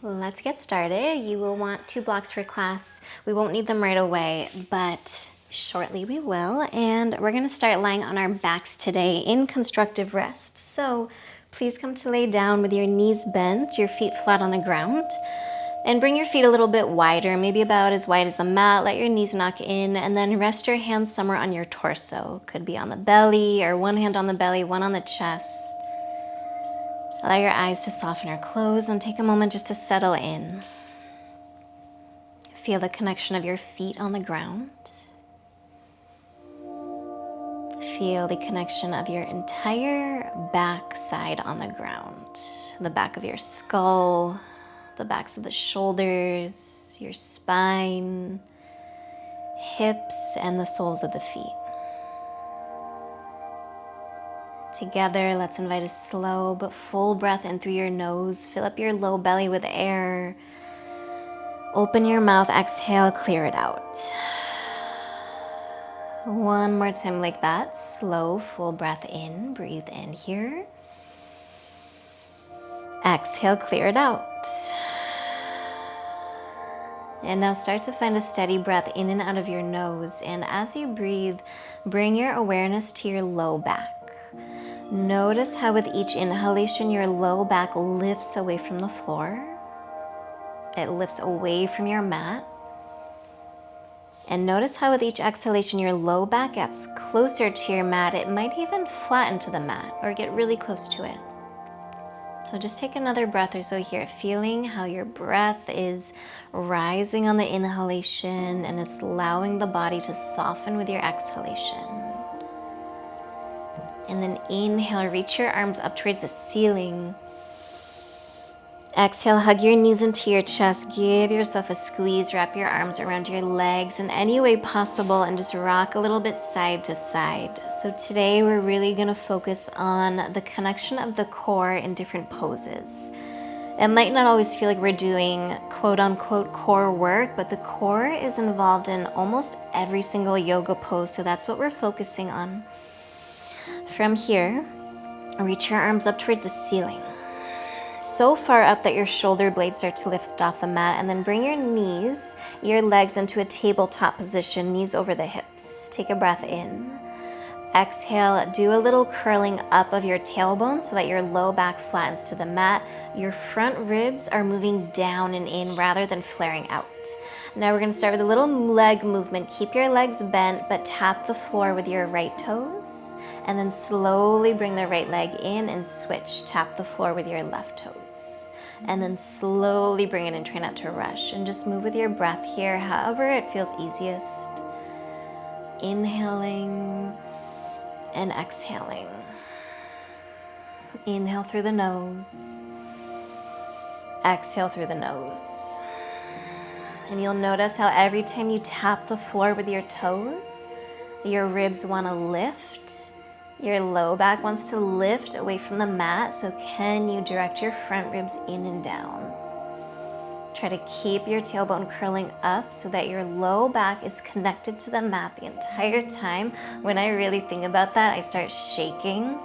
Let's get started. You will want 2 blocks for class. We won't need them right away, but shortly we will. And we're gonna start lying on our backs today in constructive rest. So please come to lay down with your knees bent, your feet flat on the ground. And bring your feet a little bit wider, maybe about as wide as the mat. Let your knees knock in, and then rest your hands somewhere on your torso. Could be on the belly, or one hand on the belly, one on the chest. Allow your eyes to soften or close, and take a moment just to settle in. Feel the connection of your feet on the ground. Feel the connection of your entire back side on the ground. The back of your skull, the backs of the shoulders, your spine, hips, and the soles of the feet. Together, let's invite a slow but full breath in through your nose. Fill up your low belly with air. Open your mouth, exhale, clear it out. One more time like that. Slow, full breath in. Breathe in here. Exhale, clear it out. And now start to find a steady breath in and out of your nose. And as you breathe, bring your awareness to your low back. Notice how with each inhalation, your low back lifts away from the floor. It lifts away from your mat. And notice how with each exhalation, your low back gets closer to your mat. It might even flatten to the mat or get really close to it. So just take another breath or so here, feeling how your breath is rising on the inhalation and it's allowing the body to soften with your exhalation. And then inhale, reach your arms up towards the ceiling. Exhale, hug your knees into your chest. Give yourself a squeeze. Wrap your arms around your legs in any way possible and just rock a little bit side to side. So today we're really going to focus on the connection of the core in different poses. It might not always feel like we're doing quote unquote core work, but the core is involved in almost every single yoga pose. So that's what we're focusing on. From here, reach your arms up towards the ceiling. So far up that your shoulder blades start to lift off the mat, and then bring your knees, your legs into a tabletop position, knees over the hips. Take a breath in. Exhale, do a little curling up of your tailbone so that your low back flattens to the mat. Your front ribs are moving down and in rather than flaring out. Now we're going to start with a little leg movement. Keep your legs bent, but tap the floor with your right toes. And then slowly bring the right leg in and switch. Tap the floor with your left toes. And then slowly bring it in. Try not to rush. And just move with your breath here, however it feels easiest. Inhaling and exhaling. Inhale through the nose. Exhale through the nose. And you'll notice how every time you tap the floor with your toes, your ribs want to lift. Your low back wants to lift away from the mat, so can you direct your front ribs in and down? Try to keep your tailbone curling up so that your low back is connected to the mat the entire time. When I really think about that, I start shaking.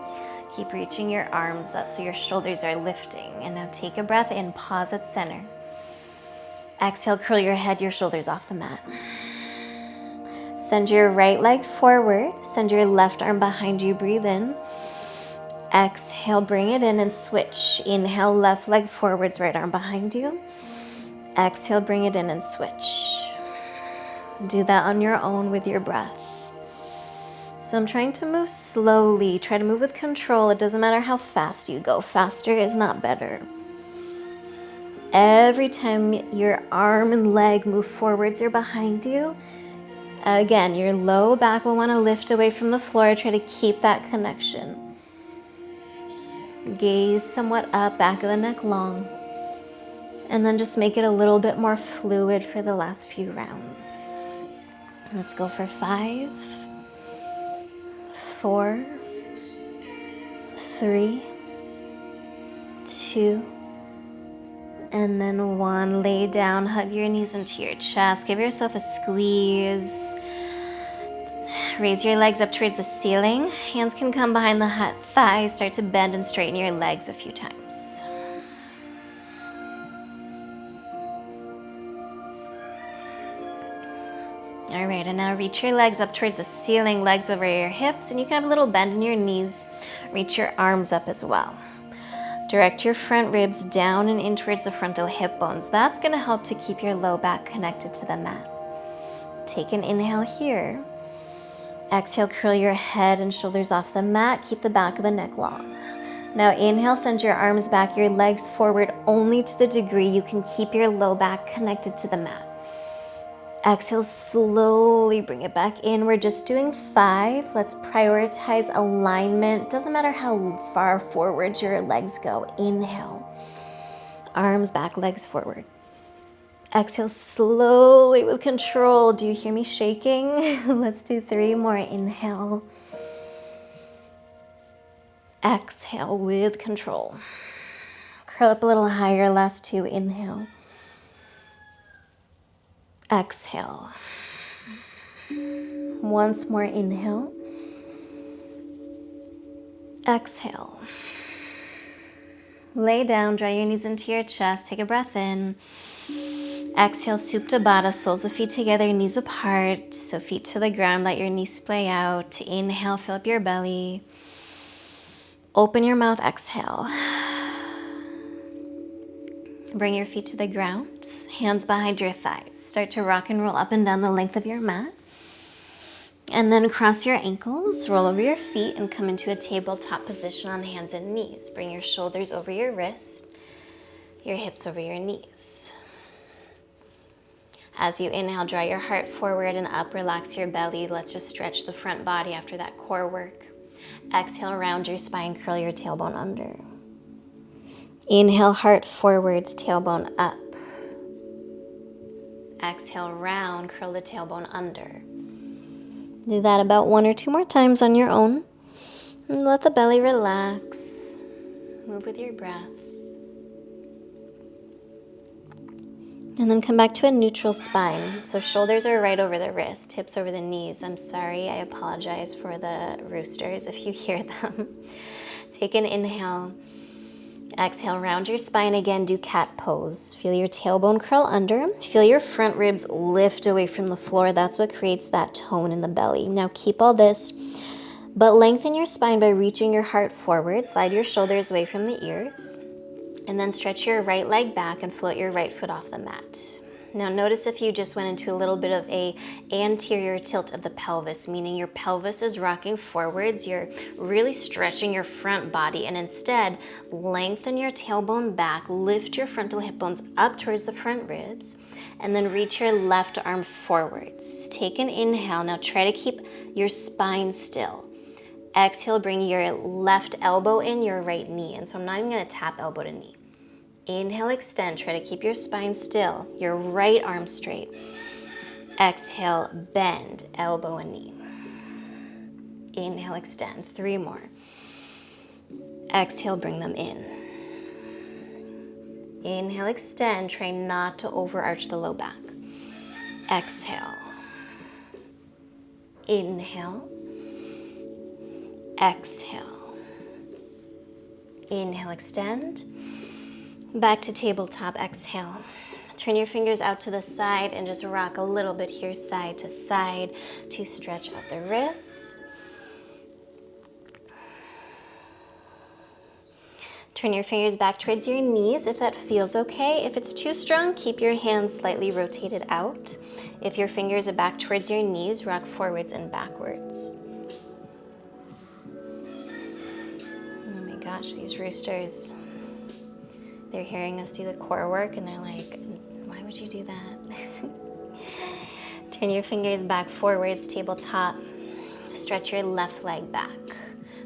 Keep reaching your arms up so your shoulders are lifting. And now take a breath in, pause at center. Exhale, curl your head, your shoulders off the mat. Send your right leg forward. Send your left arm behind you. Breathe in. Exhale, bring it in and switch. Inhale, left leg forwards, right arm behind you. Exhale, bring it in and switch. Do that on your own with your breath. So I'm trying to move slowly. Try to move with control. It doesn't matter how fast you go. Faster is not better. Every time your arm and leg move forwards or behind you, again, your low back will want to lift away from the floor. Try to keep that connection. Gaze somewhat up, back of the neck long. And then just make it a little bit more fluid for the last few rounds. Let's go for 5, 4, 3, 2, and then 1. Lay down, hug your knees into your chest. Give yourself a squeeze. Raise your legs up towards the ceiling. Hands can come behind the thighs. Start to bend and straighten your legs a few times. All right, and now reach your legs up towards the ceiling, legs over your hips, and you can have a little bend in your knees. Reach your arms up as well. Direct your front ribs down and in towards the frontal hip bones. That's going to help to keep your low back connected to the mat. Take an inhale here. Exhale, curl your head and shoulders off the mat. Keep the back of the neck long. Now inhale, send your arms back, your legs forward only to the degree you can keep your low back connected to the mat. Exhale, slowly bring it back in. We're just doing 5. Let's prioritize alignment. Doesn't matter how far forward your legs go. Inhale, arms back, legs forward. Exhale slowly with control. Do you hear me shaking? Let's do 3 more. Inhale. Exhale with control. Curl up a little higher. Last 2. Inhale. Exhale. Once more. Inhale. Exhale. Lay down. Draw your knees into your chest. Take a breath in. Exhale, Supta Baddha, soles of feet together, knees apart, so feet to the ground, let your knees splay out. Inhale, fill up your belly. Open your mouth, exhale. Bring your feet to the ground, hands behind your thighs. Start to rock and roll up and down the length of your mat. And then cross your ankles, roll over your feet, and come into a tabletop position on hands and knees. Bring your shoulders over your wrists, your hips over your knees. As you inhale, draw your heart forward and up, relax your belly. Let's just stretch the front body after that core work. Exhale, round your spine, curl your tailbone under. Inhale, heart forwards, tailbone up. Exhale, round, curl the tailbone under. Do that about 1 or 2 more times on your own. And let the belly relax. Move with your breath. And then come back to a neutral spine. So shoulders are right over the wrist, hips over the knees. I'm sorry, I apologize for the roosters if you hear them. Take an inhale. Exhale, round your spine again, do cat pose. Feel your tailbone curl under. Feel your front ribs lift away from the floor. That's what creates that tone in the belly. Now keep all this, but lengthen your spine by reaching your heart forward. Slide your shoulders away from the ears. And then stretch your right leg back and float your right foot off the mat. Now notice if you just went into a little bit of a anterior tilt of the pelvis, meaning your pelvis is rocking forwards, you're really stretching your front body, and instead lengthen your tailbone back, lift your frontal hip bones up towards the front ribs, and then reach your left arm forwards. Take an inhale. Now try to keep your spine still. Exhale, bring your left elbow in, your right knee. And so I'm not even gonna tap elbow to knee. Inhale, extend, try to keep your spine still, your right arm straight. Exhale, bend, elbow and knee. Inhale, extend, 3 more. Exhale, bring them in. Inhale, extend, try not to overarch the low back. Exhale. Inhale. Exhale. Inhale, extend. Back to tabletop, exhale. Turn your fingers out to the side and just rock a little bit here, side to side, to stretch out the wrists. Turn your fingers back towards your knees if that feels okay. If it's too strong, keep your hands slightly rotated out. If your fingers are back towards your knees, rock forwards and backwards. Gosh, these roosters, they're hearing us do the core work and they're like, why would you do that? Turn your fingers back forwards, tabletop. Stretch your left leg back.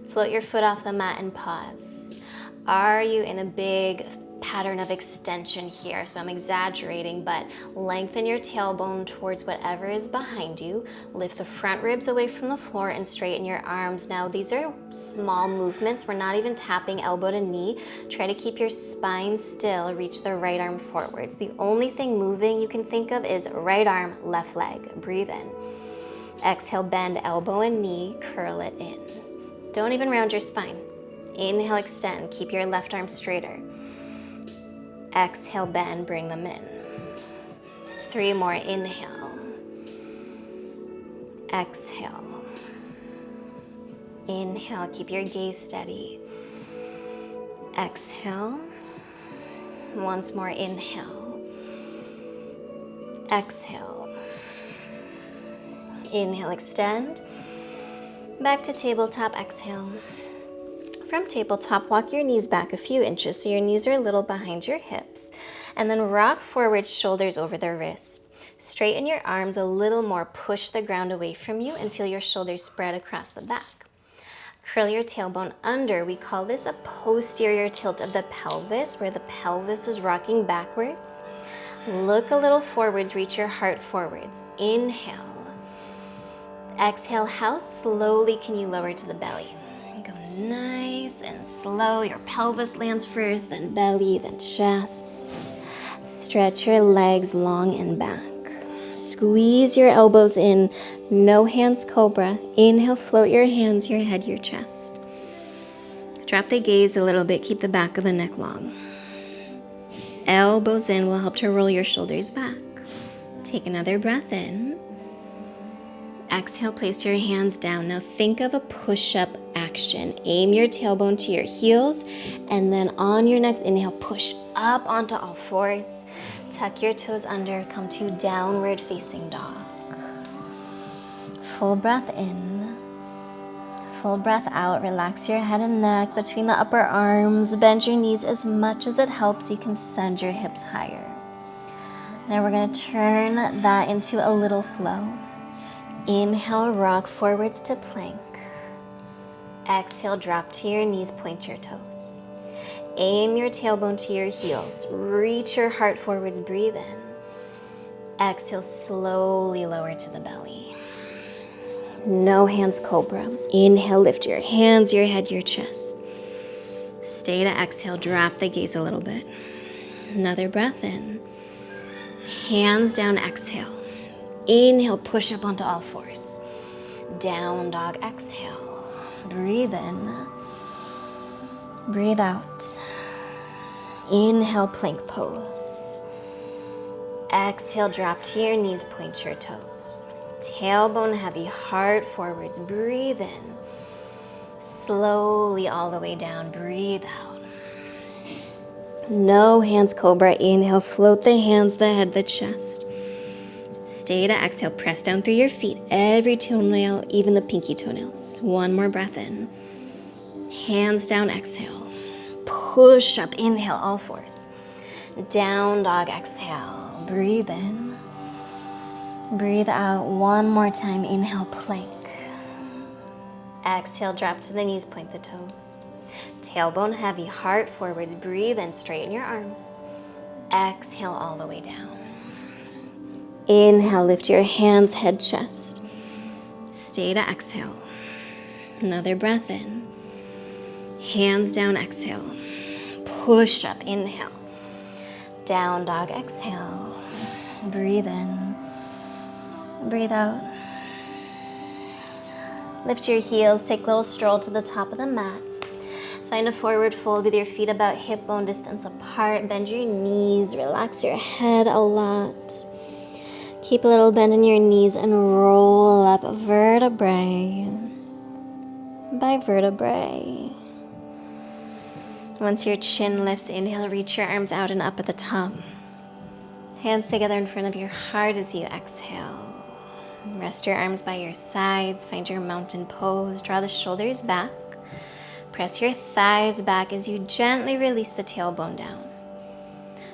Float your foot off the mat and pause. Are you in a big pattern of extension here? So I'm exaggerating, but lengthen your tailbone towards whatever is behind you. Lift the front ribs away from the floor and straighten your arms. Now these are small movements. We're not even tapping elbow to knee. Try to keep your spine still. Reach the right arm forwards. The only thing moving you can think of is right arm, left leg. Breathe in. Exhale, bend elbow and knee, curl it in. Don't even round your spine. Inhale, extend. Keep your left arm straighter. Exhale, bend, bring them in. 3 more, inhale. Exhale. Inhale, keep your gaze steady. Exhale. Once more, inhale. Exhale. Inhale, extend. Back to tabletop, exhale. From tabletop, walk your knees back a few inches so your knees are a little behind your hips. And then rock forward, shoulders over the wrist. Straighten your arms a little more, push the ground away from you, and feel your shoulders spread across the back. Curl your tailbone under. We call this a posterior tilt of the pelvis, where the pelvis is rocking backwards. Look a little forwards, reach your heart forwards. Inhale. Exhale, how slowly can you lower to the belly? Go nice and slow. Your pelvis lands first, then belly, then chest. Stretch your legs long and back. Squeeze your elbows in. No hands, cobra. Inhale, float your hands, your head, your chest. Drop the gaze a little bit. Keep the back of the neck long. Elbows in will help to roll your shoulders back. Take another breath in. Exhale, place your hands down. Now think of a push-up action. Aim your tailbone to your heels, and then on your next inhale, push up onto all fours. Tuck your toes under, come to downward facing dog. Full breath in. Full breath out. Relax your head and neck between the upper arms. Bend your knees as much as it helps. You can send your hips higher. Now we're going to turn that into a little flow. Inhale, rock forwards to plank. Exhale, drop to your knees, point your toes. Aim your tailbone to your heels. Reach your heart forwards, breathe in. Exhale, slowly lower to the belly. No hands, cobra. Inhale, lift your hands, your head, your chest. Stay to exhale, drop the gaze a little bit. Another breath in. Hands down, exhale. Inhale, push up onto all fours. Down dog, exhale. Breathe in. Breathe out. Inhale, plank pose. Exhale, drop to your knees, point your toes. Tailbone heavy, heart forwards. Breathe in. Slowly all the way down. Breathe out. No hands, cobra. Inhale, float the hands, the head, the chest. Stay to exhale, press down through your feet, every toenail, even the pinky toenails. One more breath in. Hands down, exhale. Push up, inhale, all fours. Down dog, exhale. Breathe in. Breathe out. One more time, inhale, plank. Exhale, drop to the knees, point the toes. Tailbone heavy, heart forwards. Breathe in, straighten your arms. Exhale all the way down. Inhale, lift your hands, head, chest. Stay to exhale. Another breath in. Hands down, exhale. Push up, inhale. Down dog, exhale. Breathe in. Breathe out. Lift your heels, take a little stroll to the top of the mat. Find a forward fold with your feet about hip bone distance apart. Bend your knees, relax your head a lot. Keep a little bend in your knees and roll up vertebrae by vertebrae. Once your chin lifts, inhale, reach your arms out and up at the top. Hands together in front of your heart as you exhale. Rest your arms by your sides. Find your mountain pose. Draw the shoulders back. Press your thighs back as you gently release the tailbone down.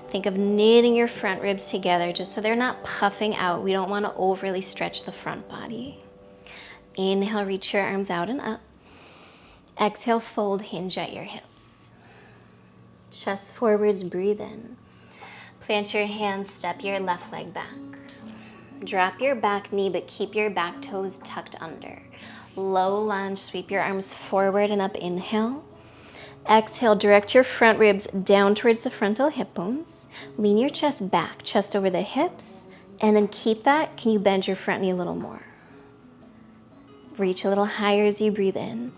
Think of knitting your front ribs together just so they're not puffing out. We don't want to overly stretch the front body. Inhale, reach your arms out and up. Exhale, fold, hinge at your hips. Chest forwards, breathe in. Plant your hands, step your left leg back. Drop your back knee, but keep your back toes tucked under. Low lunge, sweep your arms forward and up, inhale. Exhale, direct your front ribs down towards the frontal hip bones. Lean your chest back, chest over the hips, and then keep that. Can you bend your front knee a little more? Reach a little higher as you breathe in.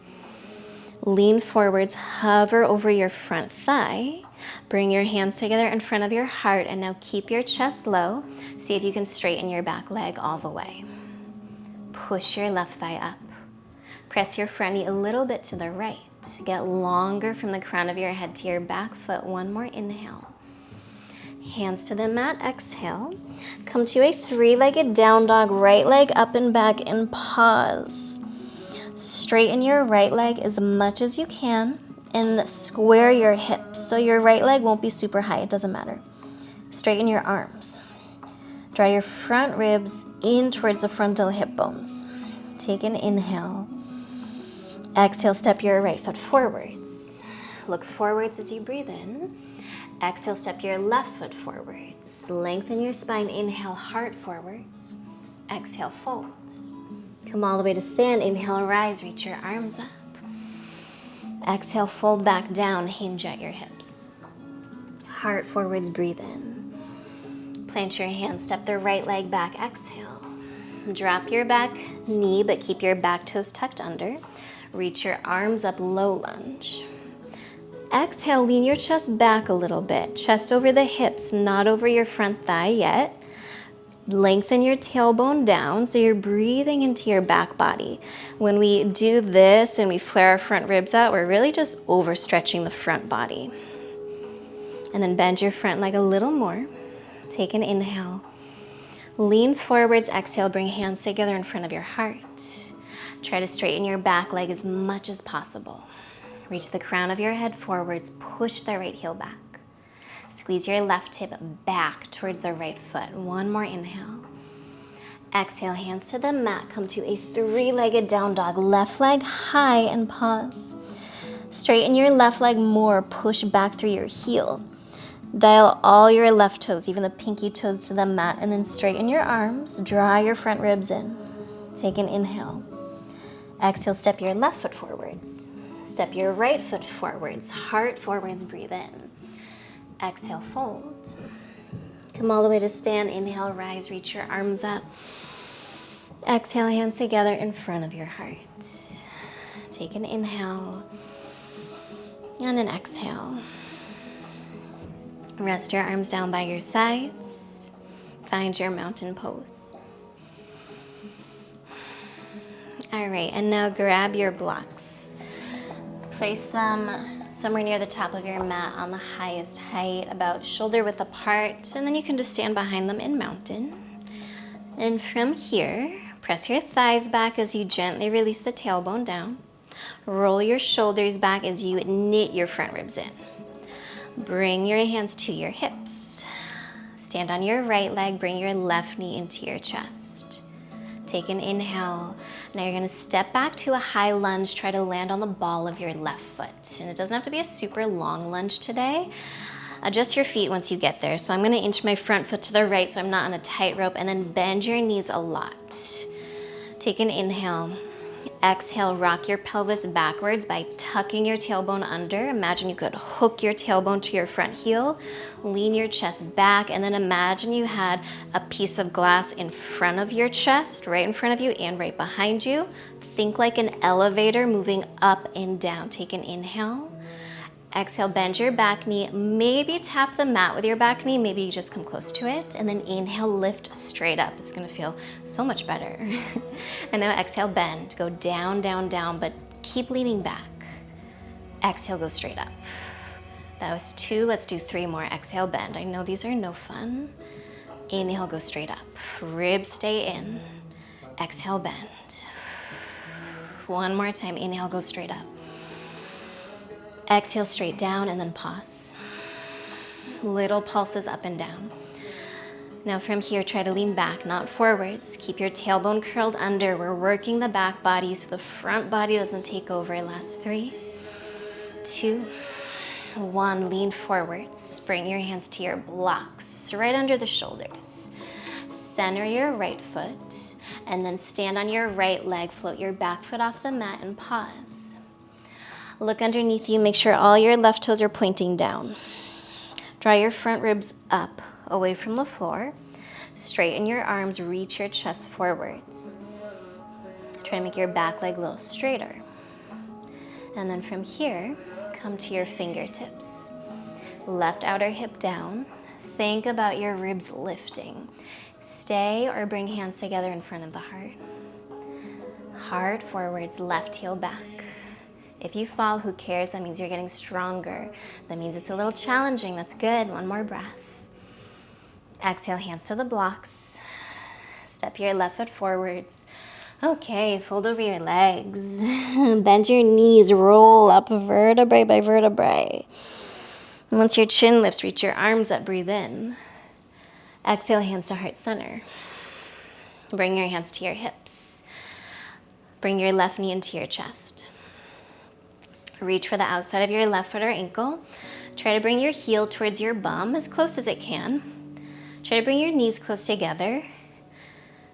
Lean forwards, hover over your front thigh. Bring your hands together in front of your heart, and now keep your chest low. See if you can straighten your back leg all the way. push your left thigh up. Press your front knee a little bit to the right. Get longer from the crown of your head to your back foot. One more inhale. Hands to the mat, exhale. Come to a three-legged down dog, right leg up and back, and pause. Straighten your right leg as much as you can and square your hips. So your right leg won't be super high, it doesn't matter. Straighten your arms. Draw your front ribs in towards the frontal hip bones. Take an inhale. Exhale, step your right foot forwards. Look forwards as you breathe in. Exhale, step your left foot forwards. Lengthen your spine. Inhale, heart forwards. Exhale, fold. Come all the way to stand. Inhale, rise, reach your arms up. Exhale, fold back down, hinge at your hips. Heart forwards, breathe in. Plant your hands, step the right leg back, exhale. Drop your back knee, but keep your back toes tucked under. Reach your arms up, low lunge. Exhale, lean your chest back a little bit. Chest over the hips, not over your front thigh yet. Lengthen your tailbone down so you're breathing into your back body. When we do this and we flare our front ribs out, we're really just overstretching the front body. And then bend your front leg a little more. Take an inhale. Lean forwards, exhale, bring hands together in front of your heart. Try to straighten your back leg as much as possible. Reach the crown of your head forwards, push the right heel back. Squeeze your left hip back towards the right foot. One more inhale. Exhale, hands to the mat. Come to a three-legged down dog. Left leg high and pause. Straighten your left leg more. Push back through your heel. Dial all your left toes, even the pinky toes, to the mat, and then straighten your arms. Draw your front ribs in. Take an inhale. Exhale, step your left foot forwards. Step your right foot forwards, heart forwards, breathe in. Exhale, fold. Come all the way to stand. Inhale, rise, reach your arms up. Exhale, hands together in front of your heart. Take an inhale and an exhale. Rest your arms down by your sides. Find your mountain pose. All right, and now grab your blocks. Place them somewhere near the top of your mat on the highest height, about shoulder width apart, and then you can just stand behind them in mountain. And from here, press your thighs back as you gently release the tailbone down. Roll your shoulders back as you knit your front ribs in. Bring your hands to your hips. Stand on your right leg, bring your left knee into your chest. Take an inhale. Now you're gonna step back to a high lunge, try to land on the ball of your left foot. And it doesn't have to be a super long lunge today. Adjust your feet once you get there. So I'm gonna inch my front foot to the right so I'm not on a tightrope, and then bend your knees a lot. Take an inhale. Exhale, rock your pelvis backwards by tucking your tailbone under. Imagine you could hook your tailbone to your front heel. Lean your chest back, and then imagine you had a piece of glass in front of your chest, right in front of you and right behind you. Think like an elevator moving up and down. Take an inhale. Exhale, bend your back knee. Maybe tap the mat with your back knee. Maybe you just come close to it. And then inhale, lift straight up. It's gonna feel so much better. And now exhale, bend. Go down, down, down, but keep leaning back. Exhale, go straight up. That was 2. Let's do 3 more. Exhale, bend. I know these are no fun. Inhale, go straight up. Ribs stay in. Exhale, bend. One more time. Inhale, go straight up. Exhale, straight down, and then pause. Little pulses up and down. Now from here, try to lean back, not forwards. Keep your tailbone curled under. We're working the back body so the front body doesn't take over. Last 3, 2, 1. Lean forwards. Bring your hands to your blocks, right under the shoulders. Center your right foot, and then stand on your right leg. Float your back foot off the mat and pause. Look underneath you, make sure all your left toes are pointing down. Draw your front ribs up, away from the floor. Straighten your arms, reach your chest forwards. Try to make your back leg a little straighter. And then from here, come to your fingertips. Left outer hip down. Think about your ribs lifting. Stay or bring hands together in front of the heart. Heart forwards, left heel back. If you fall, who cares? That means you're getting stronger. That means it's a little challenging. That's good. One more breath. Exhale, hands to the blocks. Step your left foot forwards. Okay, fold over your legs. Bend your knees, roll up vertebrae by vertebrae. Once your chin lifts, reach your arms up, breathe in. Exhale, hands to heart center. Bring your hands to your hips. Bring your left knee into your chest. Reach for the outside of your left foot or ankle. Try to bring your heel towards your bum as close as it can. Try to bring your knees close together.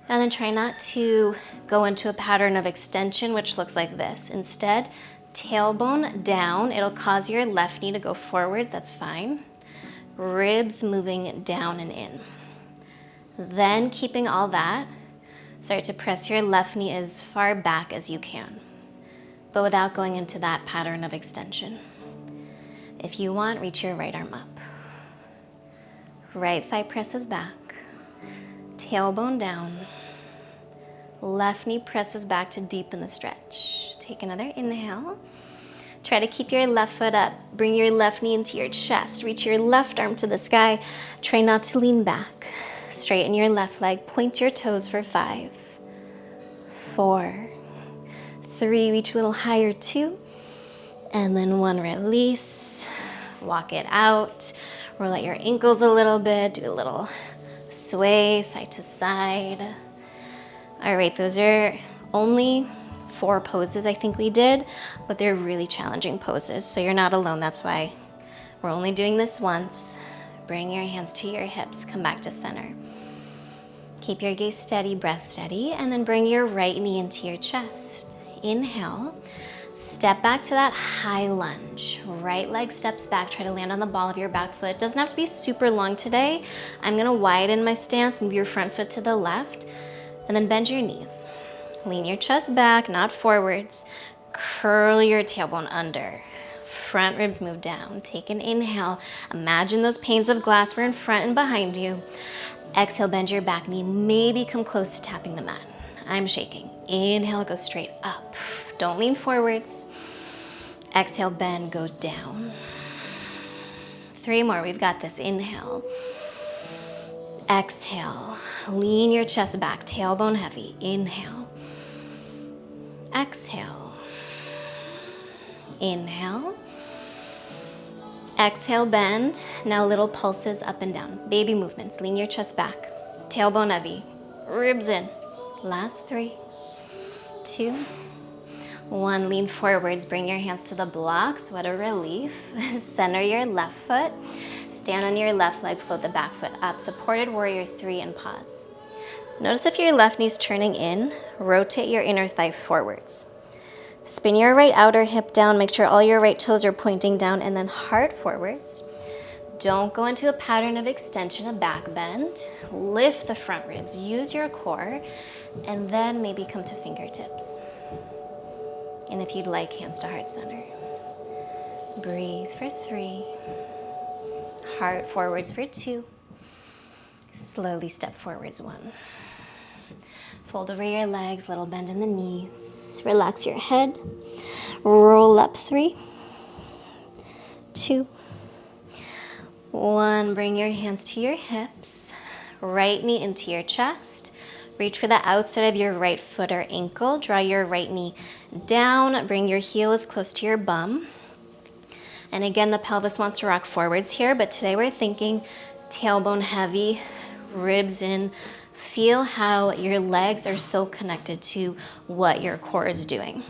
And then try not to go into a pattern of extension, which looks like this. Instead, tailbone down. It'll cause your left knee to go forwards. That's fine. Ribs moving down and in. Then, keeping all that, start to press your left knee as far back as you can, but without going into that pattern of extension. If you want, reach your right arm up. Right thigh presses back. Tailbone down. Left knee presses back to deepen the stretch. Take another inhale. Try to keep your left foot up. Bring your left knee into your chest. Reach your left arm to the sky. Try not to lean back. Straighten your left leg. Point your toes for 5, 4, 3. Reach a little higher, 2. And then 1, release. Walk it out. Roll out your ankles a little bit. Do a little sway side to side. All right, those are only 4 poses I think we did, but they're really challenging poses, so you're not alone. That's why we're only doing this once. Bring your hands to your hips, come back to center. Keep your gaze steady, breath steady, and then bring your right knee into your chest. Inhale, step back to that high lunge. Right leg steps back, try to land on the ball of your back foot. Doesn't have to be super long today. I'm gonna widen my stance, move your front foot to the left, and then bend your knees. Lean your chest back, not forwards. Curl your tailbone under. Front ribs move down. Take an inhale. Imagine those panes of glass were in front and behind you. Exhale, bend your back knee. Maybe come close to tapping the mat. I'm shaking. Inhale, go straight up. Don't lean forwards. Exhale, bend, go down. 3 more, we've got this. Inhale. Exhale, lean your chest back, tailbone heavy. Inhale. Exhale. Inhale. Exhale, bend. Now little pulses up and down. Baby movements. Lean your chest back. Tailbone heavy. Ribs in. Last 3, 2, 1. Lean forwards. Bring your hands to the blocks. What a relief. Center your left foot. Stand on your left leg. Float the back foot up. Supported warrior 3 and pause. Notice if your left knee's turning in, rotate your inner thigh forwards. Spin your right outer hip down. Make sure all your right toes are pointing down, and then heart forwards. Don't go into a pattern of extension, a back bend. Lift the front ribs. Use your core, and then maybe come to fingertips. And if you'd like, hands to heart center. Breathe for 3. Heart forwards for 2. Slowly step forwards 1. Fold over your legs, little bend in the knees. Relax your head. Roll up 3, 2, 1. Bring your hands to your hips. Right knee into your chest. Reach for the outside of your right foot or ankle. Draw your right knee down. Bring your heel as close to your bum. And again, the pelvis wants to rock forwards here, but today we're thinking tailbone heavy, ribs in. Feel how your legs are so connected to what your core is doing.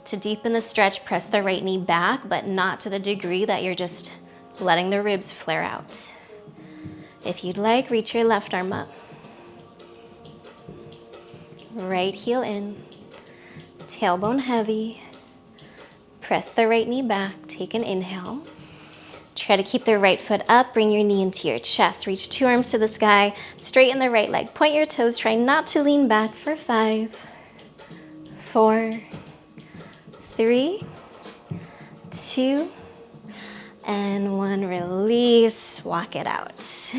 To deepen the stretch, press the right knee back, but not to the degree that you're just letting the ribs flare out. If you'd like, reach your left arm up. Right heel in, tailbone heavy. Press the right knee back, take an inhale. Try to keep the right foot up, bring your knee into your chest. Reach 2 arms to the sky, straighten the right leg. Point your toes, try not to lean back for 5, 4, 3, 2, and 1. Release, walk it out.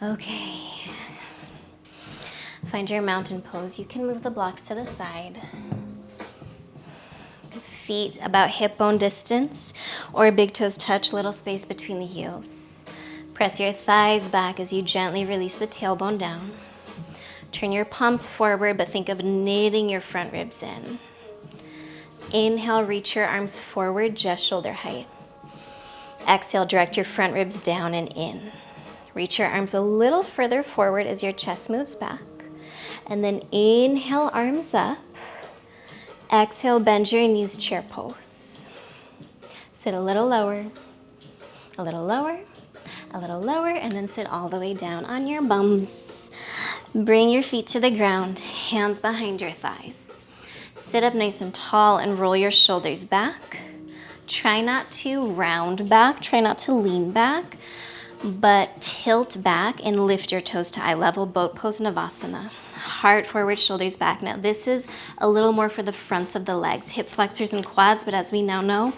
Okay. Find your mountain pose. You can move the blocks to the side. Feet about hip bone distance or big toes touch, little space between the heels. Press your thighs back as you gently release the tailbone down. Turn your palms forward, but think of knitting your front ribs in. Inhale, reach your arms forward, just shoulder height. Exhale, direct your front ribs down and in. Reach your arms a little further forward as your chest moves back. And then inhale, arms up. Exhale, bend your knees, chair pose. Sit a little lower, a little lower, a little lower, and then sit all the way down on your bums. Bring your feet to the ground, hands behind your thighs. Sit up nice and tall and roll your shoulders back. Try not to round back, try not to lean back, but tilt back and lift your toes to eye level, boat pose, Navasana. Heart forward, shoulders back. Now this is a little more for the fronts of the legs, hip flexors and quads, but as we now know,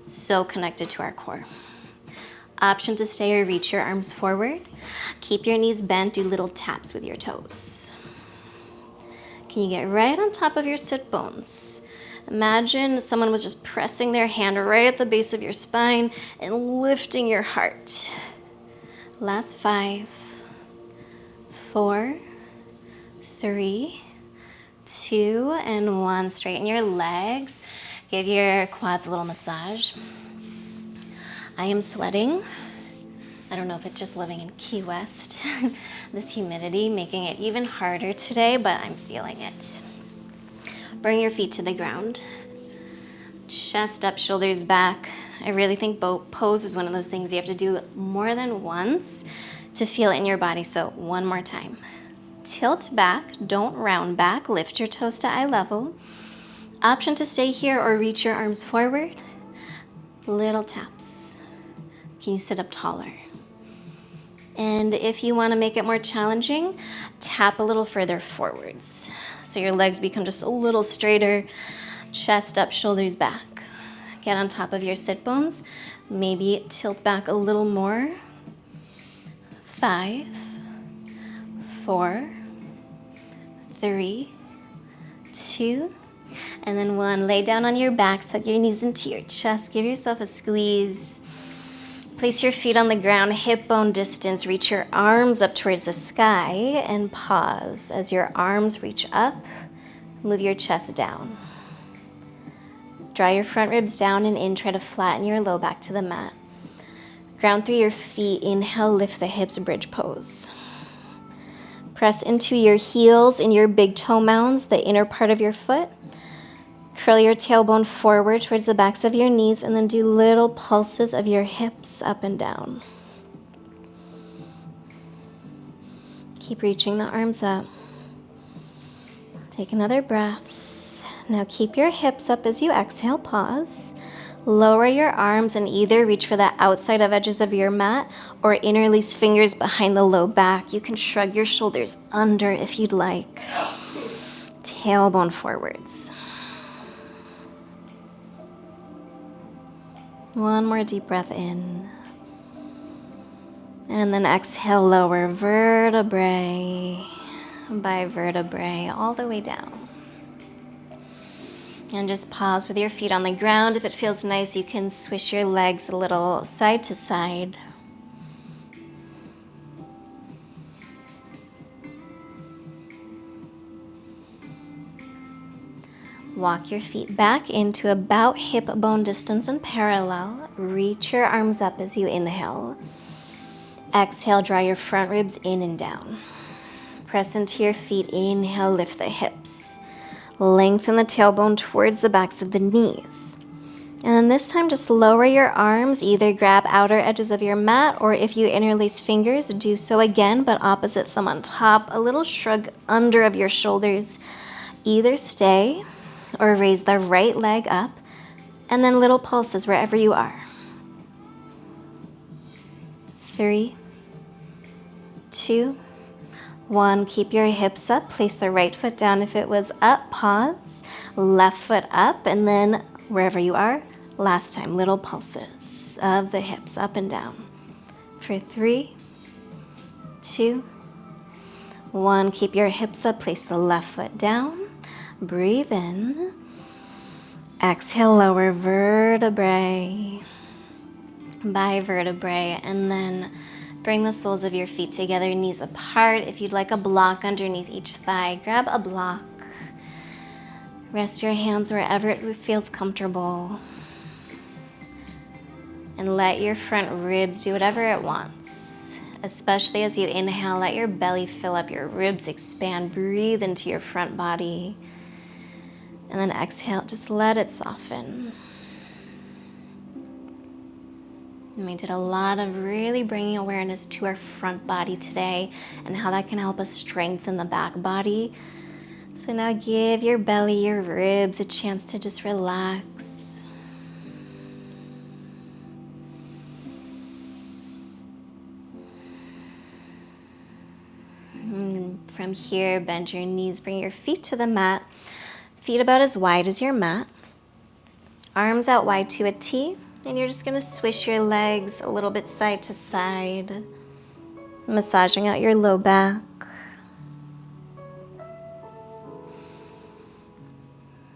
so connected to our core. Option to stay or reach your arms forward. Keep your knees bent, do little taps with your toes. Can you get right on top of your sit bones? Imagine someone was just pressing their hand right at the base of your spine and lifting your heart. Last 5, 4, 3, 2, and 1. Straighten your legs. Give your quads a little massage. I am sweating. I don't know if it's just living in Key West, this humidity making it even harder today, but I'm feeling it. Bring your feet to the ground. Chest up, shoulders back. I really think boat pose is one of those things you have to do more than once to feel it in your body. So one more time. Tilt back, don't round back. Lift your toes to eye level. Option to stay here or reach your arms forward. Little taps. Can you sit up taller? And if you want to make it more challenging, tap a little further forwards. So your legs become just a little straighter. Chest up, shoulders back. Get on top of your sit bones. Maybe tilt back a little more. 5, 4, 3, 2, and then 1. Lay down on your back, hug your knees into your chest. Give yourself a squeeze. Place your feet on the ground, hip bone distance. Reach your arms up towards the sky and pause. As your arms reach up, move your chest down. Draw your front ribs down and in. Try to flatten your low back to the mat. Ground through your feet. Inhale, lift the hips, bridge pose. Press into your heels in your big toe mounds, the inner part of your foot. Curl your tailbone forward towards the backs of your knees and then do little pulses of your hips up and down. Keep reaching the arms up. Take another breath. Now keep your hips up as you exhale, pause. Lower your arms and either reach for the outside of edges of your mat or interlace fingers behind the low back. You can shrug your shoulders under if you'd like. Tailbone forwards. One more deep breath in. And then exhale, lower vertebrae by vertebrae all the way down. And just pause with your feet on the ground. If it feels nice, you can swish your legs a little side to side. Walk your feet back into about hip bone distance and parallel. Reach your arms up as you inhale. Exhale, draw your front ribs in and down. Press into your feet. Inhale, lift the hips. Lengthen the tailbone towards the backs of the knees. And then this time, just lower your arms. Either grab outer edges of your mat, or if you interlace fingers, do so again, but opposite thumb on top. A little shrug under of your shoulders. Either stay or raise the right leg up, and then little pulses wherever you are. 3, 2, 1. Keep your hips up. Place the right foot down if it was up. Pause. Left foot up, and then wherever you are, last time, little pulses of the hips up and down. For 3, 2, 1, keep your hips up, place the left foot down. Breathe in. Exhale, lower vertebrae by vertebrae, and then bring the soles of your feet together, knees apart. If you'd like a block underneath each thigh, grab a block. Rest your hands wherever it feels comfortable. And let your front ribs do whatever it wants. Especially as you inhale, let your belly fill up, your ribs expand. Breathe into your front body. And then exhale, just let it soften. And we did a lot of really bringing awareness to our front body today and how that can help us strengthen the back body. So now give your belly, your ribs a chance to just relax. And from here, bend your knees, bring your feet to the mat. Feet about as wide as your mat. Arms out wide to a T. And you're just gonna swish your legs a little bit side to side, massaging out your low back.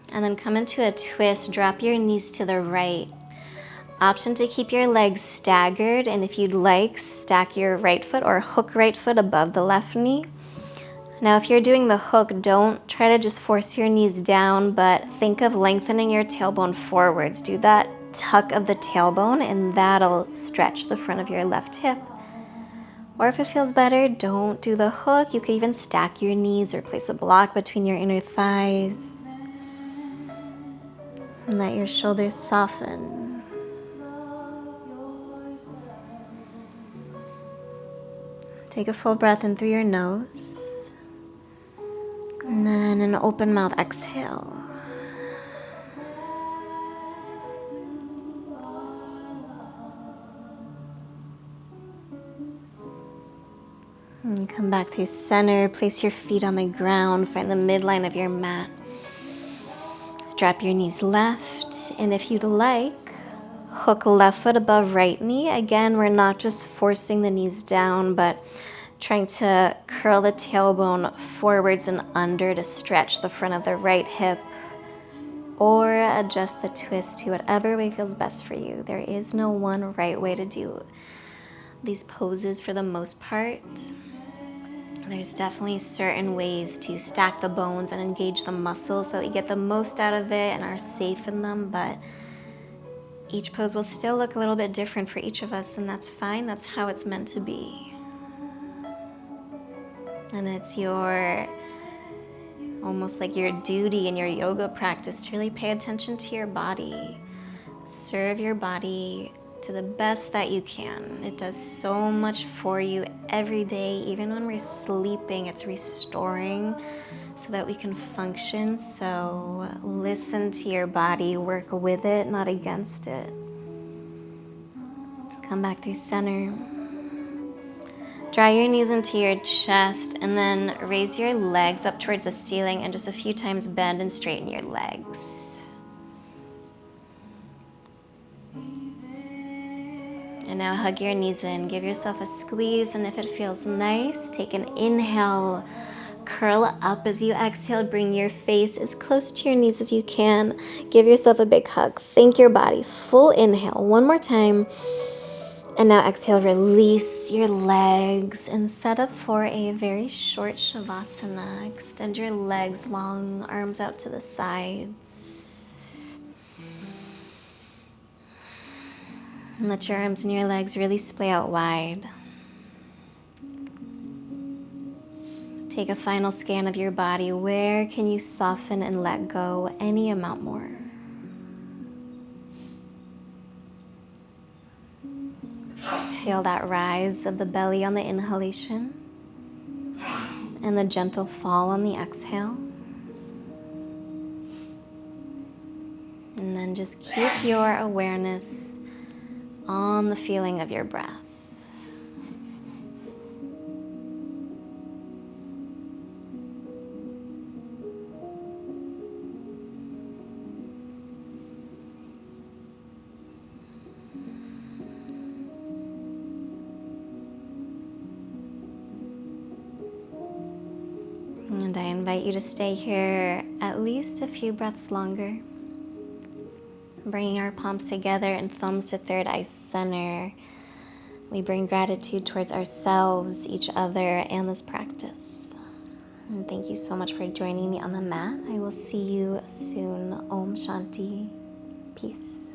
And then come into a twist, drop your knees to the right. Option to keep your legs staggered, and if you'd like, stack your right foot or hook right foot above the left knee. Now, if you're doing the hook, don't try to just force your knees down, but think of lengthening your tailbone forwards. Do that tuck of the tailbone, and that'll stretch the front of your left hip. Or if it feels better, don't do the hook. You could even stack your knees or place a block between your inner thighs. And let your shoulders soften. Take a full breath in through your nose. And then an open mouth exhale. And come back through center. Place your feet on the ground. Find the midline of your mat. Drop your knees left. And if you'd like, hook left foot above right knee. Again, we're not just forcing the knees down, but trying to curl the tailbone forwards and under to stretch the front of the right hip, or adjust the twist to whatever way feels best for you. There is no one right way to do these poses for the most part. There's definitely certain ways to stack the bones and engage the muscles so that we get the most out of it and are safe in them, but each pose will still look a little bit different for each of us, and that's fine. That's how it's meant to be. And it's almost like your duty in your yoga practice to really pay attention to your body. Serve your body to the best that you can. It does so much for you every day. Even when we're sleeping, it's restoring so that we can function. So listen to your body, work with it, not against it. Come back through center. Draw your knees into your chest and then raise your legs up towards the ceiling and just a few times bend and straighten your legs. And now hug your knees in, give yourself a squeeze, and if it feels nice, take an inhale, curl up as you exhale, bring your face as close to your knees as you can. Give yourself a big hug, thank your body, full inhale, one more time. And now exhale, release your legs and set up for a very short Shavasana. Extend your legs long, arms out to the sides. And let your arms and your legs really splay out wide. Take a final scan of your body. Where can you soften and let go any amount more? Feel that rise of the belly on the inhalation and the gentle fall on the exhale. And then just keep your awareness on the feeling of your breath. And I invite you to stay here at least a few breaths longer. Bringing our palms together and thumbs to third eye center. We bring gratitude towards ourselves, each other, and this practice. And thank you so much for joining me on the mat. I will see you soon. Om Shanti. Peace.